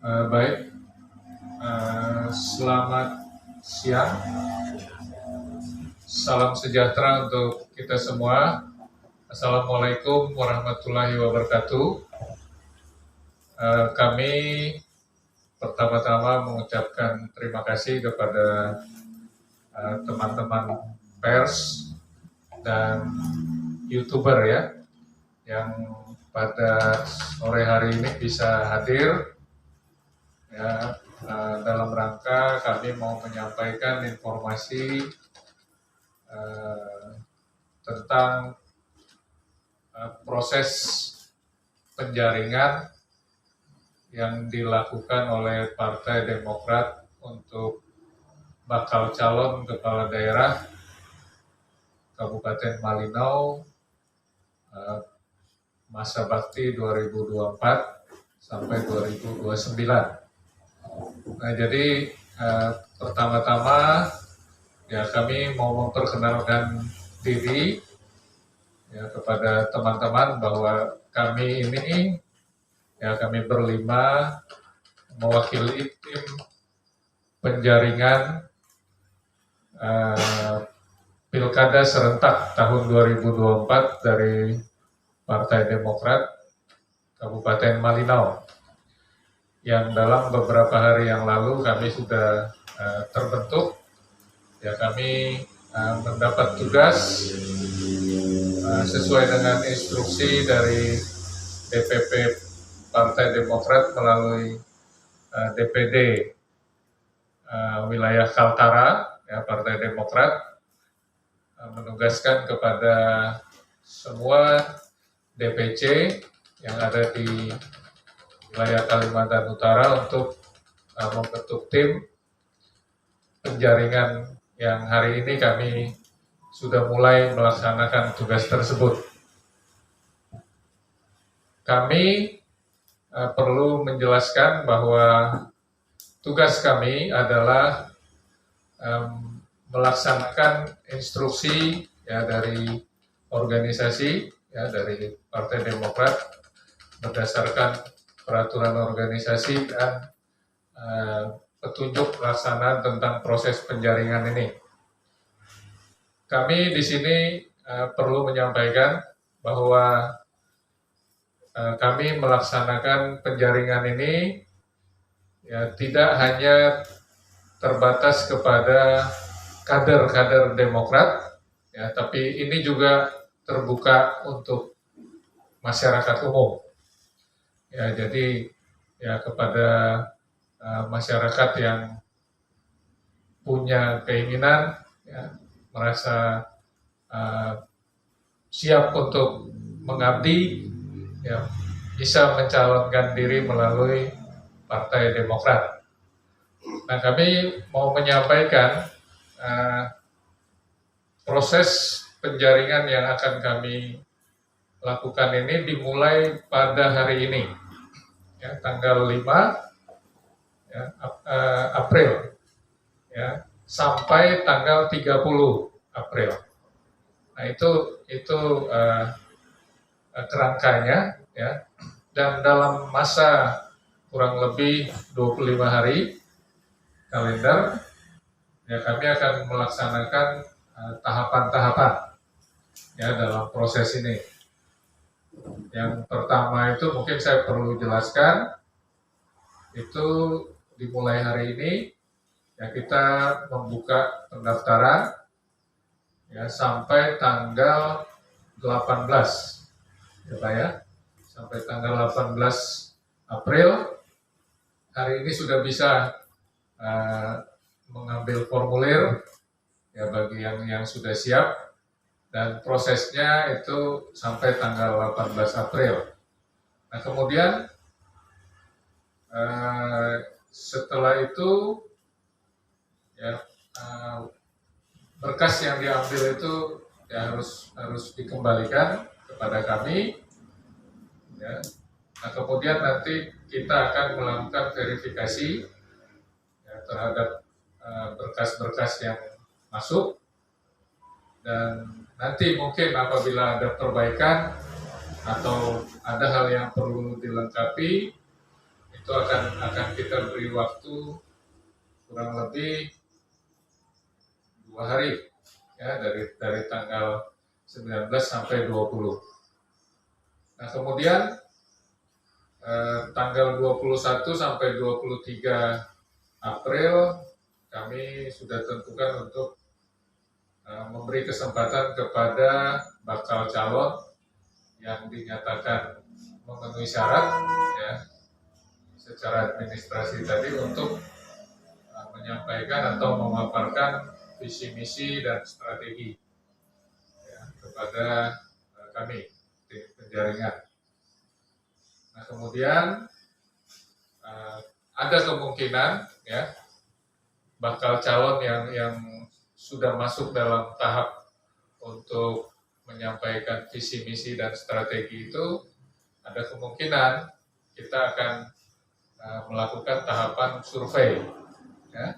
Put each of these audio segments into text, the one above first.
Baik, selamat siang, salam sejahtera untuk kita semua. Assalamualaikum warahmatullahi wabarakatuh. Kami pertama-tama mengucapkan terima kasih kepada teman-teman pers dan YouTuber ya, yang pada sore hari ini bisa hadir ya, dalam rangka kami mau menyampaikan informasi tentang proses penjaringan yang dilakukan oleh Partai Demokrat untuk bakal calon kepala daerah Kabupaten Malinau masa bakti 2024 sampai 2029. Nah, jadi pertama-tama ya kami mau memperkenalkan diri ya kepada teman-teman bahwa kami ini ya kami berlima mewakili tim penjaringan Pilkada serentak tahun 2024 dari Partai Demokrat Kabupaten Malinau, yang dalam beberapa hari yang lalu kami sudah terbentuk. Ya, kami mendapat tugas sesuai dengan instruksi dari DPP Partai Demokrat melalui DPD wilayah Kaltara ya, Partai Demokrat menugaskan kepada semua DPC yang ada di wilayah Kalimantan Utara untuk membentuk tim penjaringan yang hari ini kami sudah mulai melaksanakan tugas tersebut. Kami perlu menjelaskan bahwa tugas kami adalah melaksanakan instruksi ya dari organisasi ya dari Partai Demokrat berdasarkan peraturan organisasi dan petunjuk pelaksanaan tentang proses penjaringan ini. Kami di sini perlu menyampaikan bahwa kami melaksanakan penjaringan ini ya tidak hanya terbatas kepada kader-kader Demokrat ya, tapi ini juga terbuka untuk masyarakat umum. Ya, jadi ya kepada masyarakat yang punya keinginan ya, merasa siap untuk mengabdi ya, bisa mencalonkan diri melalui Partai Demokrat. Nah, kami mau menyampaikan proses penjaringan yang akan kami lakukan ini dimulai pada hari ini, ya, tanggal 5 ya, April, ya, sampai tanggal 30 April. Nah, itu kerangkanya, ya, dan dalam masa kurang lebih 25 hari kalender, ya kami akan melaksanakan tahapan-tahapan ya dalam proses ini. Yang pertama itu mungkin saya perlu jelaskan, itu dimulai hari ini ya kita membuka pendaftaran ya sampai tanggal 18 ya Pak ya, sampai tanggal 18 April. Hari ini sudah bisa mengambil formulir ya bagi yang sudah siap, dan prosesnya itu sampai tanggal 18 April. Nah, kemudian setelah itu ya berkas yang diambil itu ya harus dikembalikan kepada kami ya. Nah, kemudian nanti kita akan melakukan verifikasi ya, terhadap berkas-berkas yang masuk, dan nanti mungkin apabila ada perbaikan atau ada hal yang perlu dilengkapi, itu itu akan kita beri waktu kurang lebih 2 hari, ya, dari tanggal 19 sampai 20. Nah, kemudian tanggal 21 sampai 23 April kami sudah tentukan untuk memberi kesempatan kepada bakal calon yang dinyatakan memenuhi syarat, ya, secara administrasi tadi untuk menyampaikan atau memaparkan visi misi dan strategi, ya, kepada kami tim penjaringan. Nah, kemudian ada kemungkinan, ya, bakal calon yang sudah masuk dalam tahap untuk menyampaikan visi misi dan strategi itu, ada kemungkinan kita akan melakukan tahapan survei, ya.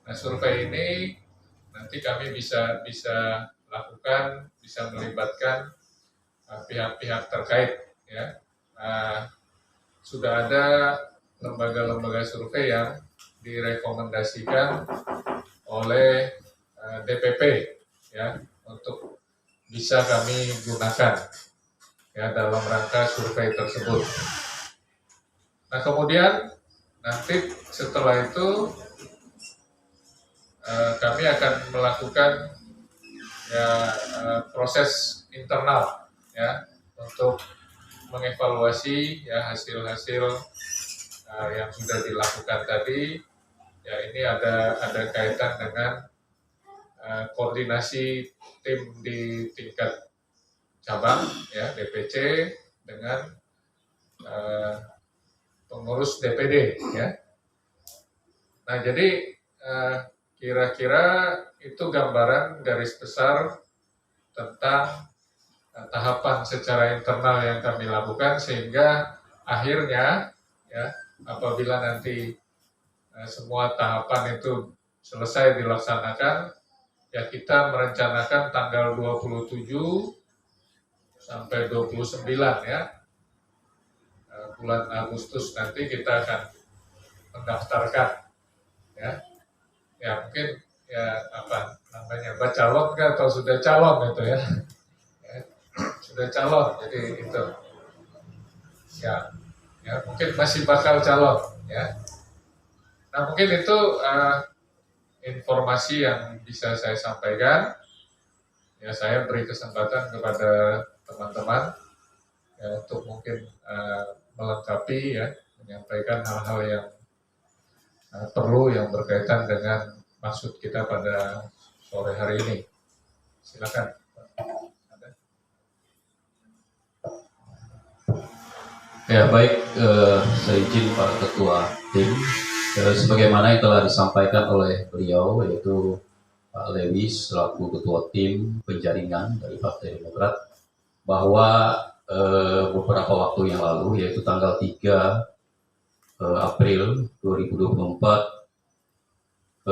Nah, survei ini nanti kami bisa lakukan, bisa melibatkan pihak-pihak terkait, ya. Sudah ada lembaga-lembaga survei yang direkomendasikan oleh DPP, ya, untuk bisa kami gunakan, ya, dalam rangka survei tersebut. Nah, kemudian nanti setelah itu kami akan melakukan, ya, proses internal, ya, untuk mengevaluasi, ya, hasil-hasil yang sudah dilakukan tadi. Ya, ini ada kaitan dengan koordinasi tim di tingkat cabang, ya, DPC dengan pengurus DPD, ya. Nah, jadi kira-kira itu gambaran garis besar tentang tahapan secara internal yang kami lakukan, sehingga akhirnya, ya, apabila nanti semua tahapan itu selesai dilaksanakan, ya, kita merencanakan tanggal 27 sampai 29, ya, bulan Agustus nanti kita akan mendaftarkan, ya. Ya, mungkin, ya, apa namanya, bacalon kan, atau sudah calon itu, ya. Ya, sudah calon, jadi itu, ya, mungkin masih bakal calon, ya. Nah, mungkin itu informasi yang bisa saya sampaikan. Ya, saya beri kesempatan kepada teman-teman, ya, untuk mungkin melengkapi, ya, menyampaikan hal-hal yang perlu yang berkaitan dengan maksud kita pada sore hari ini. Silakan. Ya, baik, saya izin Pak Ketua Tim, sebagaimana yang telah disampaikan oleh beliau, yaitu Pak Lewis selaku Ketua Tim Penjaringan dari Partai Demokrat, bahwa beberapa waktu yang lalu, yaitu tanggal 3 April 2024,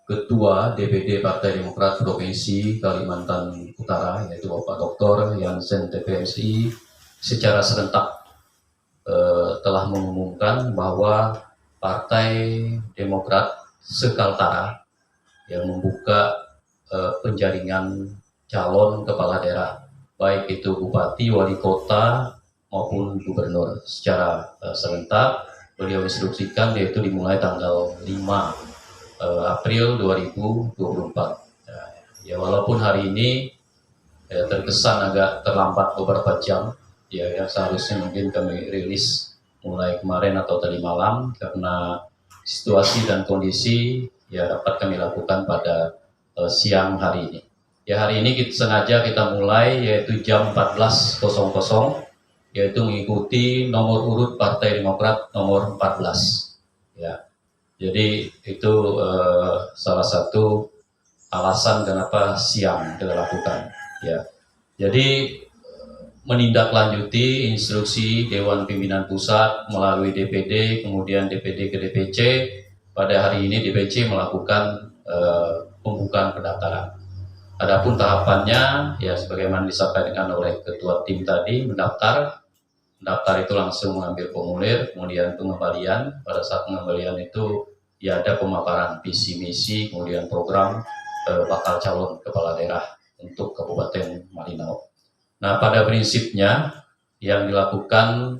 Ketua DPD Partai Demokrat Provinsi Kalimantan Utara, yaitu Bapak Dr. Jansen TPSI, secara serentak telah mengumumkan bahwa Partai Demokrat se-Kaltara yang membuka penjaringan calon kepala daerah, baik itu bupati, wali kota maupun gubernur, secara serentak. Beliau instruksikan yaitu dimulai tanggal 5 April 2024. Ya, walaupun hari ini terkesan agak terlambat beberapa jam, ya, yang seharusnya mungkin kami rilis mulai kemarin atau tadi malam, karena situasi dan kondisi, ya, dapat kami lakukan pada siang hari ini. Ya, hari ini sengaja kita mulai yaitu jam 14.00, yaitu mengikuti nomor urut Partai Demokrat nomor 14. Ya, jadi itu salah satu alasan kenapa siang kita lakukan. Ya, jadi menindaklanjuti instruksi Dewan Pimpinan Pusat melalui DPD, kemudian DPD ke DPC. Pada hari ini DPC melakukan pembukaan pendaftaran. Adapun tahapannya, ya, sebagaimana disampaikan oleh Ketua Tim tadi, mendaftar daftar itu langsung mengambil formulir, kemudian pengembalian. Pada saat pengembalian itu ya ada pemaparan visi misi, kemudian program bakal calon kepala daerah untuk Kabupaten Malinau. Nah, pada prinsipnya yang dilakukan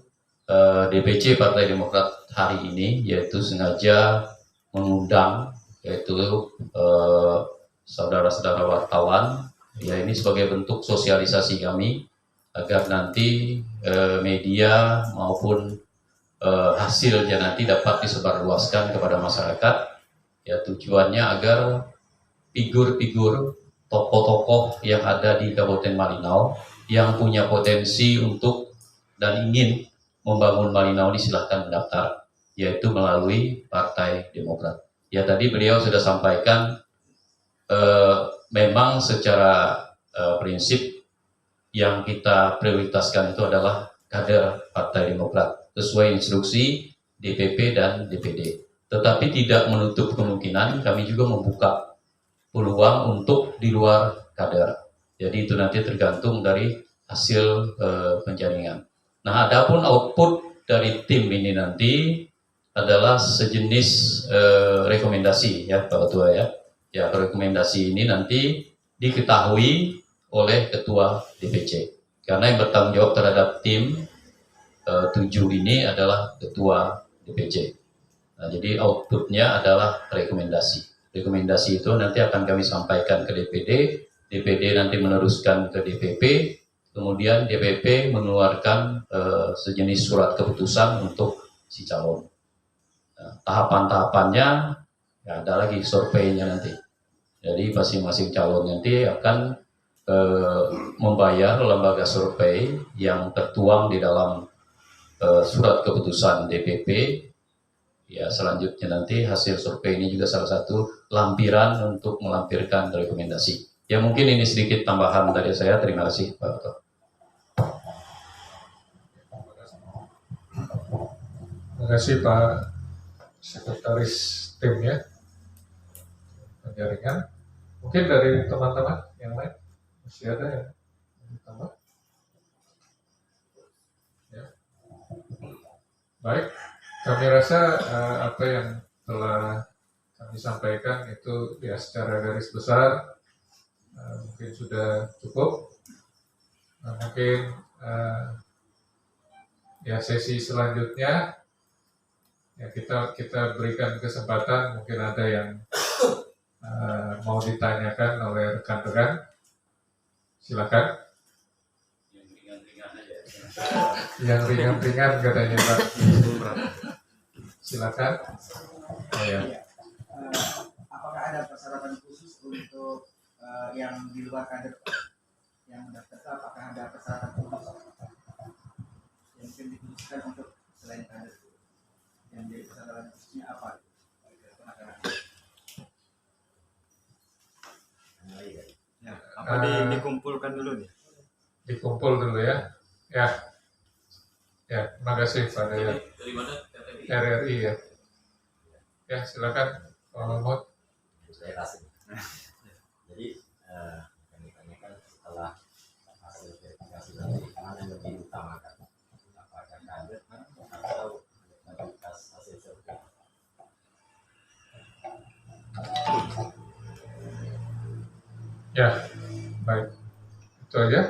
DPC Partai Demokrat hari ini yaitu sengaja mengundang yaitu saudara-saudara wartawan, ya ini sebagai bentuk sosialisasi kami agar nanti media maupun hasilnya nanti dapat disebarluaskan kepada masyarakat. Ya tujuannya agar figur-figur tokoh-tokoh yang ada di Kabupaten Malinau yang punya potensi untuk dan ingin membangun Malinau ini silahkan mendaftar, yaitu melalui Partai Demokrat. Ya tadi beliau sudah sampaikan memang secara prinsip yang kita prioritaskan itu adalah kader Partai Demokrat sesuai instruksi DPP dan DPD. Tetapi tidak menutup kemungkinan kami juga membuka peluang untuk di luar kader. Jadi itu nanti tergantung dari hasil penjaringan. Nah, adapun output dari tim ini nanti adalah sejenis rekomendasi ya Pak Ketua ya. Ya, rekomendasi ini nanti diketahui oleh Ketua DPC. Karena yang bertanggung jawab terhadap tim 7 ini adalah Ketua DPC. Nah, jadi outputnya adalah rekomendasi. Rekomendasi itu nanti akan kami sampaikan ke DPD, DPD nanti meneruskan ke DPP, kemudian DPP mengeluarkan sejenis surat keputusan untuk si calon. Nah, tahapan-tahapannya ya ada lagi surveinya nanti. Jadi masing-masing calon nanti akan membayar lembaga survei yang tertuang di dalam surat keputusan DPP. Ya selanjutnya nanti hasil survei ini juga salah satu lampiran untuk melampirkan rekomendasi. Ya mungkin ini sedikit tambahan dari saya. Terima kasih Pak Ketua. Terima kasih Pak Sekretaris Tim ya, penjaringan. Mungkin dari teman-teman yang lain masih ada yang ditambah? Ya. Baik, kami rasa apa yang telah kami sampaikan itu ya secara garis besar mungkin sudah cukup. Mungkin ya sesi selanjutnya ya kita berikan kesempatan, mungkin ada yang mau ditanyakan oleh rekan-rekan, silakan. Yang ringan-ringan katanya Pak. Silakan. Ya. Apakah ada persyaratan khusus untuk yang di luar kader yang mendaftar? Apakah ada persyaratan khusus yang mungkin dikhususkan untuk selain kader? Yang jadi persyaratan khususnya apa? Ya, apa dikumpulkan dulu nih? Dikumpul dulu ya. Ya, terima kasih Pak Dayat. Dari mana? RRI ya. Ya, silakan Pak Mahmud. Saya kasih. Jadi kami tanyakan setelah hasil verifikasi tadi mana yang lebih diutamakan, apakah kader atau kualitas hasil survei? Ya, baik. Itu aja.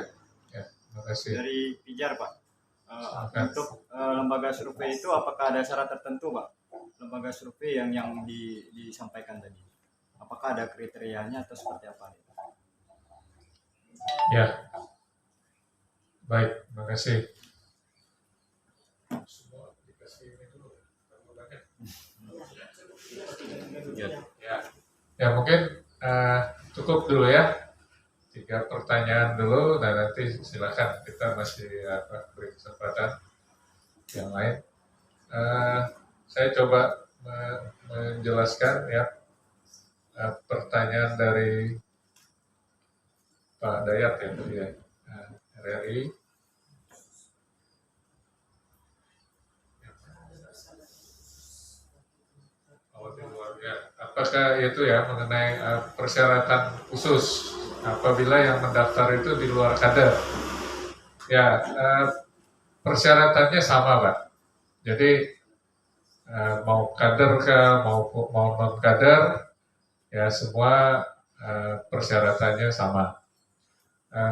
Ya, terima kasih. Dari Pijar Pak. Silakan. Untuk lembaga survei itu apakah ada syarat tertentu Pak? Lembaga survei yang disampaikan tadi. Apakah ada kriterianya atau seperti apa? Ya, baik. Terima kasih. Semua dikasih ini dulu. Ya mungkin cukup dulu ya. 3 pertanyaan dulu dan nanti silakan kita masih beri kesempatan yang lain. Saya coba menjelaskan ya pertanyaan dari Pak Dayat ya tadi ya, RRI. Apakah itu ya mengenai persyaratan khusus apabila yang mendaftar itu di luar kader? Ya, persyaratannya sama, Pak. Jadi mau kader mau non kader, ya semua persyaratannya sama.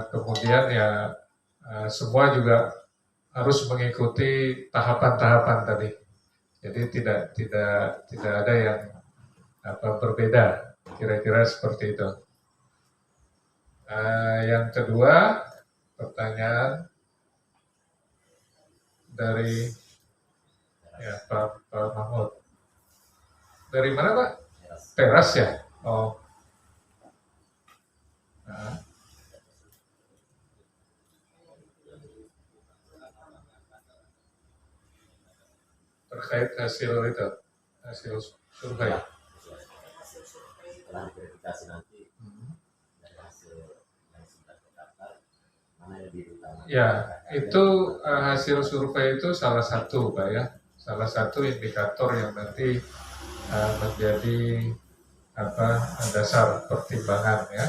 Kemudian ya semua juga harus mengikuti tahapan-tahapan tadi. Jadi tidak ada yang berbeda, kira-kira seperti itu. Yang kedua, pertanyaan dari Pak Mahmud. Dari mana, Pak? Teras ya? Oh. Nah. Terkait hasil survei. Setelah diverifikasi nanti dari hasil yang sudah terdaftar, mana yang lebih utama? Ya, itu hasil survei itu salah satu, Pak ya. Salah satu indikator yang nanti menjadi dasar pertimbangan ya.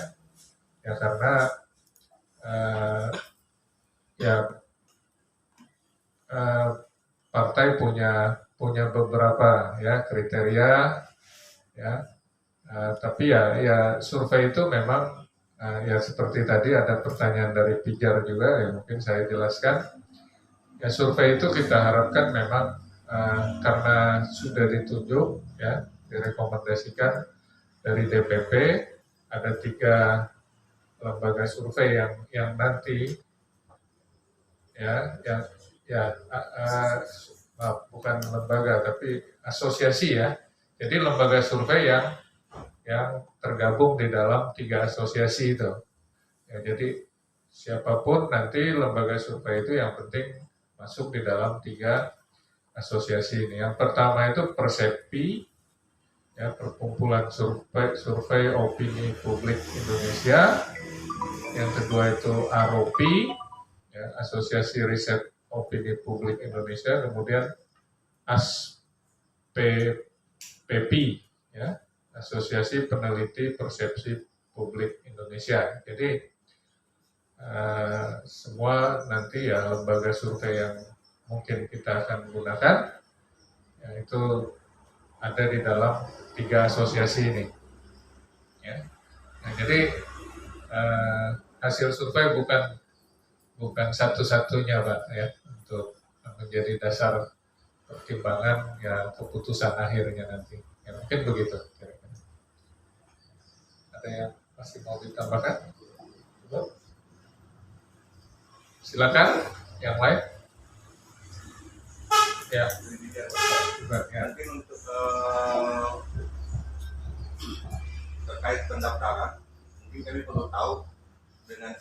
Ya karena partai punya beberapa ya kriteria ya. Tapi ya survei itu memang ya seperti tadi ada pertanyaan dari Pijar juga, ya mungkin saya jelaskan. Ya survei itu kita harapkan memang karena sudah ditunjuk ya, direkomendasikan dari DPP, ada 3 lembaga survei yang nanti bukan lembaga tapi asosiasi ya. Jadi lembaga survei yang tergabung di dalam 3 asosiasi itu. Ya, jadi siapapun nanti lembaga survei itu yang penting masuk di dalam 3 asosiasi ini. Yang pertama itu Persepi, ya, Perkumpulan Survei Opini Publik Indonesia. Yang kedua itu AROPI, ya, Asosiasi Riset Opini Publik Indonesia. Kemudian ASPPI, ya, Asosiasi Peneliti Persepsi Publik Indonesia. Jadi semua nanti ya lembaga survei yang mungkin kita akan gunakan ya, itu ada di dalam 3 asosiasi ini. Ya. Nah, jadi hasil survei bukan satu-satunya, Pak, ya, untuk menjadi dasar pertimbangan ya keputusan akhirnya nanti. Ya, mungkin begitu. Kira-kira. Ada yang masih mau ditambahkan? Silakan, yang lain. Ya. Mungkin untuk terkait pendaftaran, mungkin kami perlu tahu dengan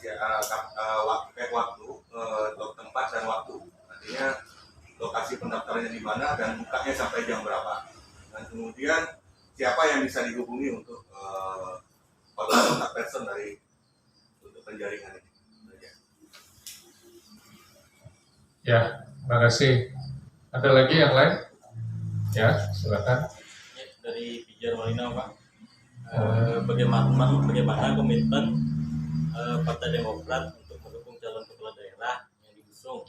waktu, tempat dan waktu. Artinya lokasi pendaftarannya di mana dan bukanya sampai jam berapa. Dan kemudian siapa yang bisa dihubungi untuk kontak person untuk penjaringan ini. Ya, terima kasih. Ada lagi yang lain? Ya, silakan. Dari Pijar Malina, Pak. Bagaimana komitmen Partai Demokrat untuk mendukung calon kepala daerah yang diusung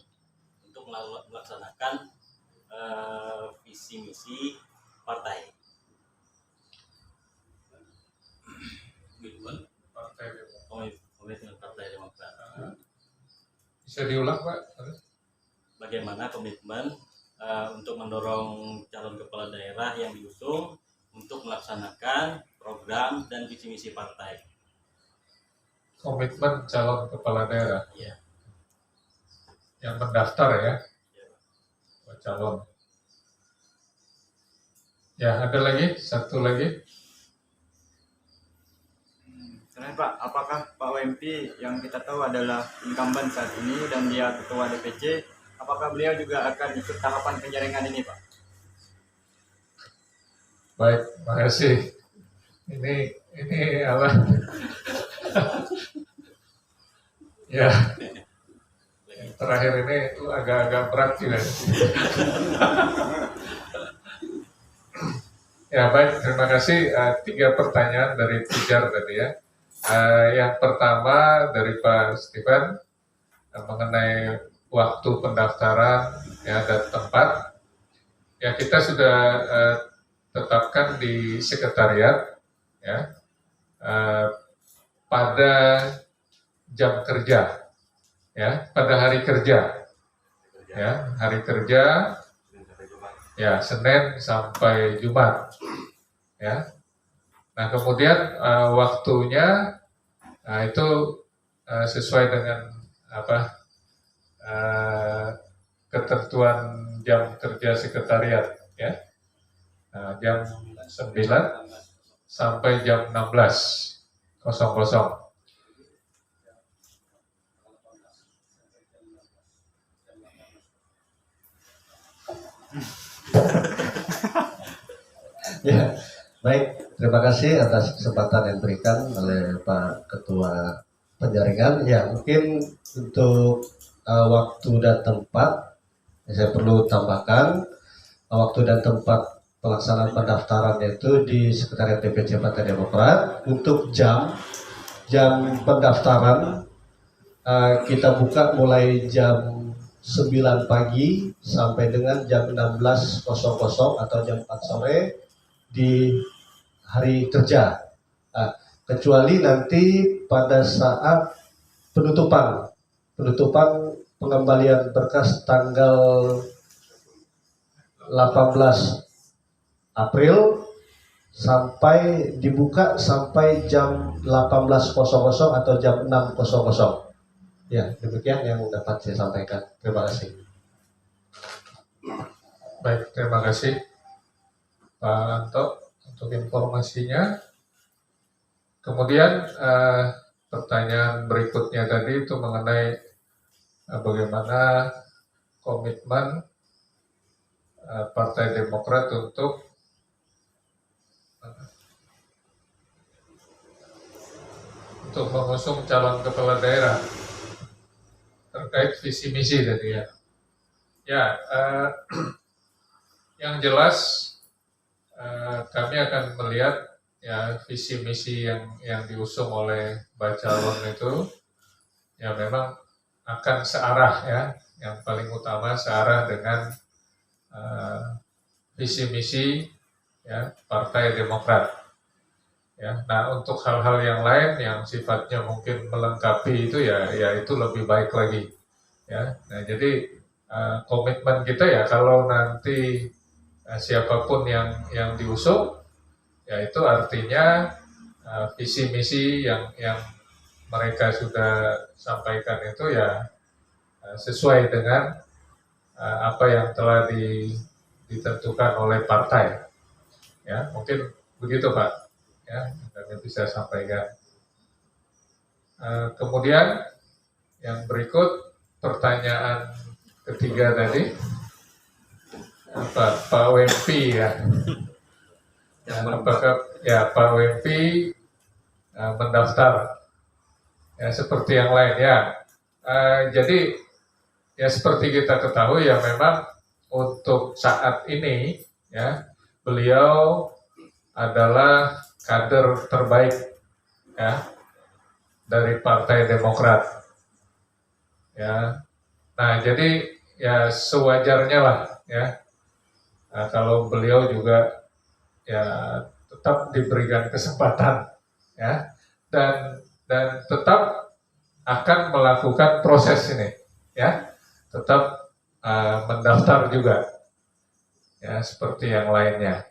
untuk melaksanakan visi misi partai? Komitmen Partai Demokrat. Bisa diulang, Pak? Bagaimana komitmen untuk mendorong calon kepala daerah yang diusung untuk melaksanakan program dan visi misi partai? Komitmen calon kepala daerah. Iya. Yang mendaftar ya, Ya. calon. Ya, ada lagi, satu lagi. Karena Pak, apakah Pak WMP yang kita tahu adalah incumbent saat ini dan dia ketua DPC, apakah beliau juga akan ikut tahapan penjaringan ini, Pak? Baik, makasih. Ini apa? Ya, terakhir ini agak berat juga. Ya baik, terima kasih. 3 pertanyaan dari Pijar tadi ya. Yang pertama dari Pak Stephen mengenai waktu pendaftaran ya dan tempat ya kita sudah tetapkan di sekretariat ya pada jam kerja ya, pada hari kerja ya, hari kerja ya, Senin sampai Jumat ya. Nah kemudian waktunya itu sesuai dengan apa ketentuan jam kerja sekretariat ya. Jam 9 sampai jam 16.00. Ya, baik. Terima kasih atas kesempatan yang diberikan oleh Pak Ketua Penjaringan. Ya, mungkin untuk waktu dan tempat, saya perlu tambahkan waktu dan tempat pelaksanaan pendaftaran itu di Sekretariat DPC Partai Demokrat. Untuk jam pendaftaran kita buka mulai jam 9 pagi sampai dengan jam 16.00 atau jam 4 sore di hari kerja, kecuali nanti pada saat penutupan pengembalian berkas tanggal 18 April sampai dibuka sampai jam 18.00 atau jam 6.00. Ya, demikian yang dapat saya sampaikan. Terima kasih. Baik, terima kasih Pak Anto untuk informasinya. Kemudian pertanyaan berikutnya tadi itu mengenai bagaimana komitmen Partai Demokrat untuk mengusung calon kepala daerah terkait visi misi tadi ya. Ya, yang jelas kami akan melihat ya visi misi yang diusung oleh bacalon itu ya memang akan searah ya, yang paling utama searah dengan visi misi ya Partai Demokrat. Ya, nah untuk hal-hal yang lain yang sifatnya mungkin melengkapi itu ya itu lebih baik lagi. Ya, nah jadi komitmen kita ya kalau nanti siapapun yang diusung, ya itu artinya visi misi yang mereka sudah sampaikan itu ya sesuai dengan apa yang telah ditentukan oleh partai. Ya, mungkin begitu Pak. Ya, kami bisa sampaikan. Kemudian yang berikut pertanyaan ketiga tadi. Pak Wempi ya. Apakah ya Pak Wempi mendaftar ya seperti yang lain ya. Jadi ya seperti kita ketahui ya memang untuk saat ini ya beliau adalah kader terbaik ya dari Partai Demokrat ya. Nah jadi ya sewajarnya lah ya. Nah, kalau beliau juga ya tetap diberikan kesempatan ya dan tetap akan melakukan proses ini ya, tetap mendaftar juga ya seperti yang lainnya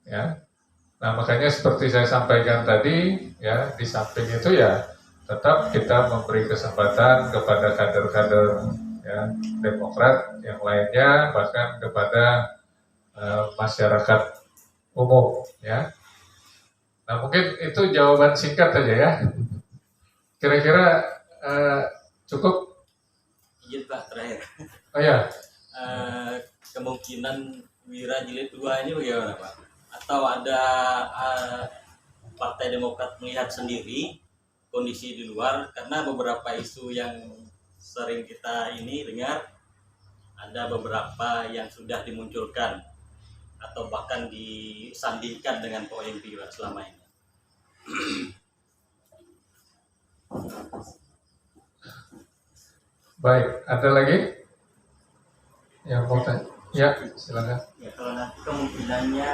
ya. Nah makanya seperti saya sampaikan tadi ya, di samping itu ya tetap kita memberi kesempatan kepada kader-kader ya Demokrat yang lainnya, bahkan kepada masyarakat umum ya. Nah mungkin itu jawaban singkat aja ya. Kira-kira cukup? Izin Pak terakhir. Oh ya. Kemungkinan Wira Jilid 2 ini bagaimana Pak? Atau ada Partai Demokrat melihat sendiri kondisi di luar, karena beberapa isu yang sering kita ini dengar ada beberapa yang sudah dimunculkan atau bahkan disandingkan dengan Pak Wempi selama ini. Baik, ada lagi yang mau tanya? Ya, silakan. Ya, kalau nanti kemungkinannya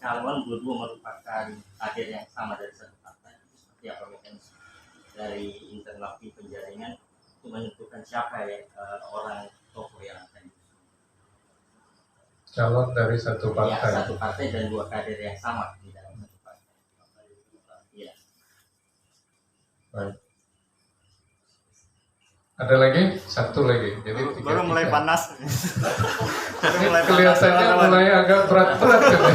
calon dua-dua merupakan kader yang sama dari satu partai, seperti apa mekanisme dari internal penjaringan untuk menentukan siapa ya orang tokoh yang akan diusung. Calon dari satu Ya, partai. satu partai dan dua kader yang sama di dalam satu partai. Ya. Baik. Ada lagi? Satu lagi. Jadi Baru mulai 3-3. panas. Baru Ini mulai panas. kelihatannya kawan-kawan. mulai agak berat-berat ini.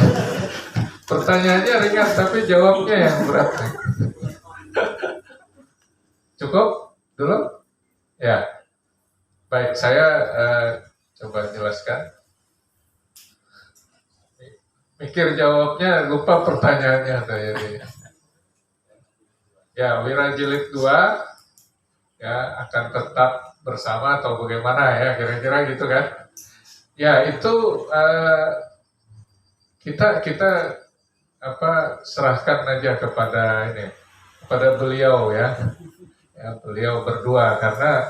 Pertanyaannya ringan tapi jawabnya yang berat. Cukup dulu? Ya. Baik, saya coba jelaskan. Mikir jawabnya, lupa pertanyaannya jadi. Ya, Wira Jilid 2 ya akan tetap bersama atau bagaimana ya, kira-kira gitu kan? Ya, itu kita serahkan aja kepada beliau ya. Ya, beliau berdua, karena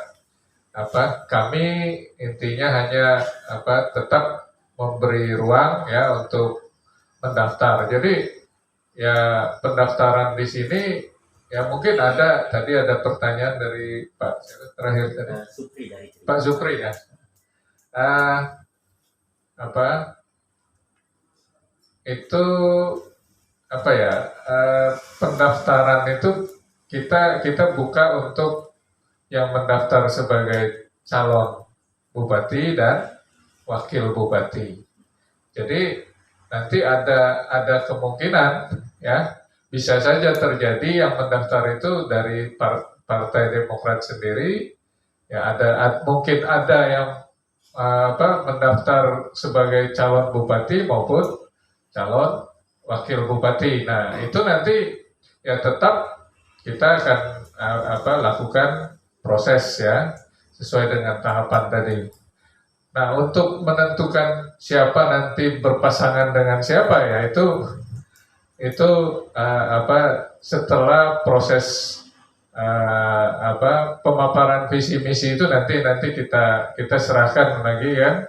kami intinya hanya tetap memberi ruang ya untuk mendaftar. Jadi ya pendaftaran di sini ya mungkin tadi ada pertanyaan dari Pak terakhir tadi. Supri dari Pak Zupri ya. Itu pendaftaran itu kita buka untuk yang mendaftar sebagai calon bupati dan wakil bupati. Jadi nanti ada kemungkinan ya bisa saja terjadi yang mendaftar itu dari Partai Demokrat sendiri. Ya mungkin ada yang mendaftar sebagai calon bupati maupun calon wakil bupati. Nah itu nanti ya tetap kita akan lakukan proses ya sesuai dengan tahapan tadi. Nah untuk menentukan siapa nanti berpasangan dengan siapa ya itu setelah proses pemaparan visi misi itu nanti kita serahkan lagi ya.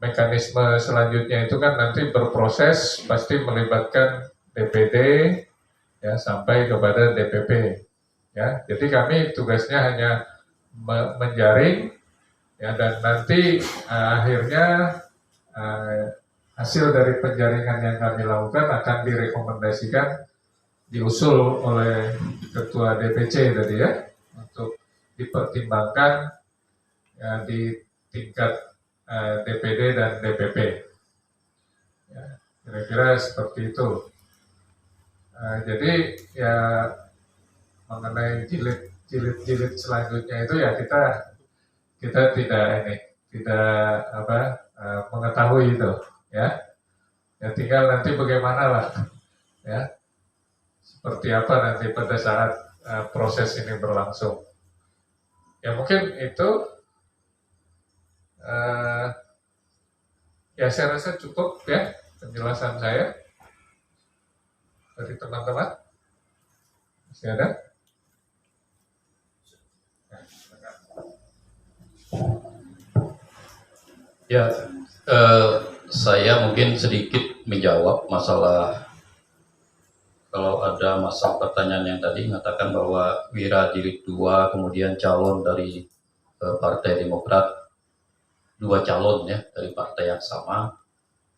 Mekanisme selanjutnya itu kan nanti berproses, pasti melibatkan DPD ya sampai kepada DPP ya. Jadi kami tugasnya hanya menjaring ya, dan nanti akhirnya hasil dari penjaringan yang kami lakukan akan direkomendasikan, diusul oleh Ketua DPC tadi ya, untuk dipertimbangkan ya, di tingkat DPD dan DPP. Ya, kira-kira seperti itu. Jadi ya mengenai jilid selanjutnya itu ya kita tidak mengetahui itu ya. Ya tinggal nanti bagaimana lah ya. Seperti apa nanti pada saat proses ini berlangsung. Ya mungkin itu ya saya rasa cukup ya penjelasan saya dari teman-teman. Masih ada? Ya, saya mungkin sedikit menjawab masalah, kalau ada masalah pertanyaan yang tadi mengatakan bahwa Wira Jilid 2 kemudian calon dari Partai Demokrat, 2 calon ya dari partai yang sama.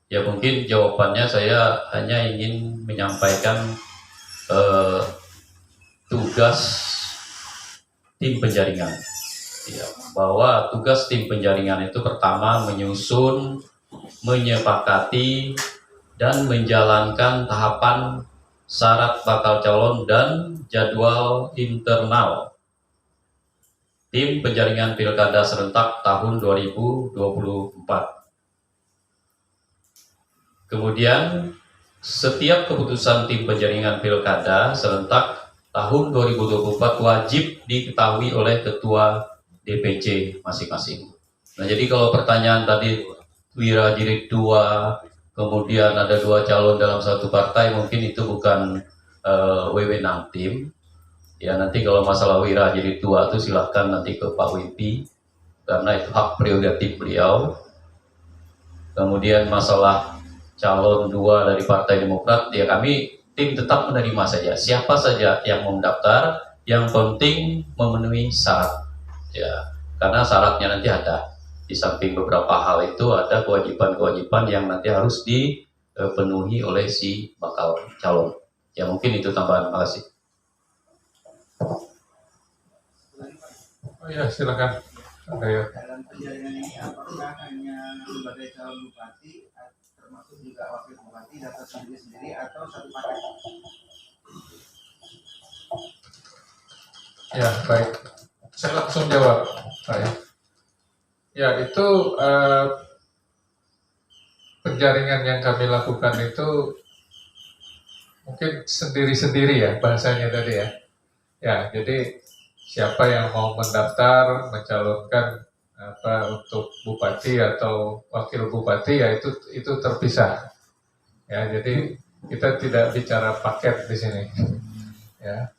Ya mungkin jawabannya saya hanya ingin menyampaikan tugas tim penjaringan. Ya, bahwa tugas tim penjaringan itu pertama menyusun, menyepakati, dan menjalankan tahapan syarat bakal calon dan jadwal internal tim penjaringan pilkada serentak tahun 2024. Kemudian setiap keputusan tim penjaringan pilkada serentak tahun 2024 wajib diketahui oleh ketua DPC masing-masing. Nah jadi kalau pertanyaan tadi Wira Jilid 2, kemudian ada 2 calon dalam satu partai, mungkin itu bukan wewenang tim. Ya nanti kalau masalah Wira jadi tua itu silahkan nanti ke Pak Wimpi, karena itu hak prerogatif beliau. Kemudian masalah calon 2 dari Partai Demokrat, ya kami tim tetap menerima saja. Siapa saja yang mau mendaftar, yang penting memenuhi syarat. Ya, karena syaratnya nanti ada. Di samping beberapa hal itu ada kewajiban-kewajiban yang nanti harus dipenuhi oleh si bakal calon. Ya mungkin itu tambahan. Terima kasih. Oh ya, silakan. Ada ya. Dalam penjaringan ini apakah hanya sebagai calon bupati termasuk juga wakil bupati daftar sendiri-sendiri atau satu paket? Ya, baik. Saya langsung jawab, Pak. Ya, itu penjaringan yang kami lakukan itu mungkin sendiri-sendiri ya bahasanya tadi ya. Ya, jadi siapa yang mau mendaftar mencalonkan untuk bupati atau wakil bupati ya itu terpisah. Ya, jadi kita tidak bicara paket di sini. Ya.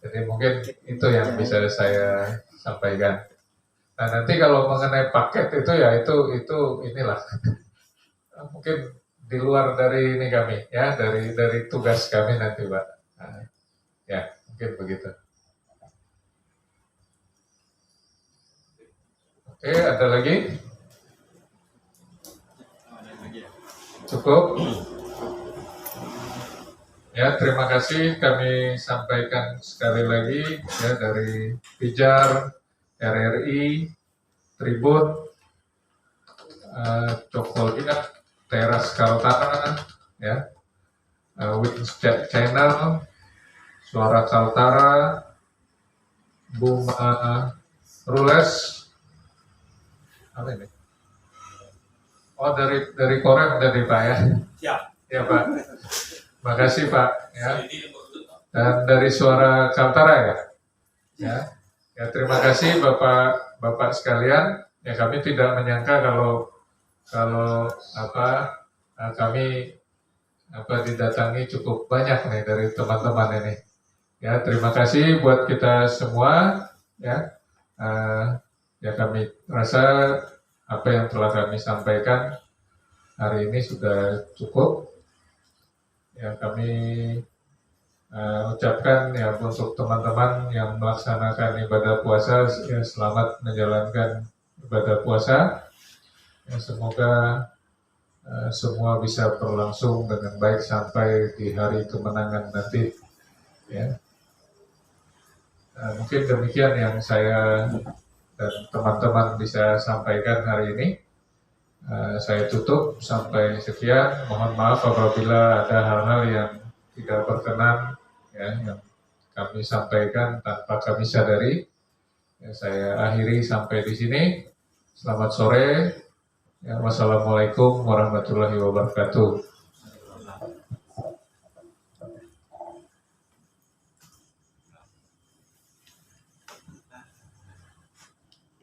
Jadi mungkin itu yang bisa saya sampaikan. Nah, nanti kalau mengenai paket itu ya itu inilah mungkin di luar dari ini kami ya, dari tugas kami nanti, Pak. Nah, ya, mungkin begitu. Oke, ada lagi? Cukup? Ya, terima kasih kami sampaikan sekali lagi ya dari Pijar, RRI, Tribun, Cokolina, Teras Kaltara, ya, Witness Channel, Suara Kaltara, Buma Rules, apa ini? Oh, dari Korem dari Pak ya? Siap. Ya Pak. Makasih Pak. Ya. Dan dari Suara Kaltara ya. Ya, terima kasih Bapak sekalian. Ya, kami tidak menyangka kalau kami didatangi cukup banyak nih dari teman-teman ini. Ya, terima kasih buat kita semua. Ya, ya kami rasa apa yang telah kami sampaikan hari ini sudah cukup. Ya, kami ucapkan ya untuk teman-teman yang melaksanakan ibadah puasa ya selamat menjalankan ibadah puasa. Ya, semoga semua bisa berlangsung dengan baik sampai di hari kemenangan nanti. Ya. Mungkin demikian yang saya dan teman-teman bisa sampaikan hari ini. Saya tutup sampai sekian. Mohon maaf apabila ada hal-hal yang tidak berkenan ya, yang kami sampaikan tanpa kami sadari. Ya, saya akhiri sampai di sini. Selamat sore. Ya, wassalamualaikum warahmatullahi wabarakatuh.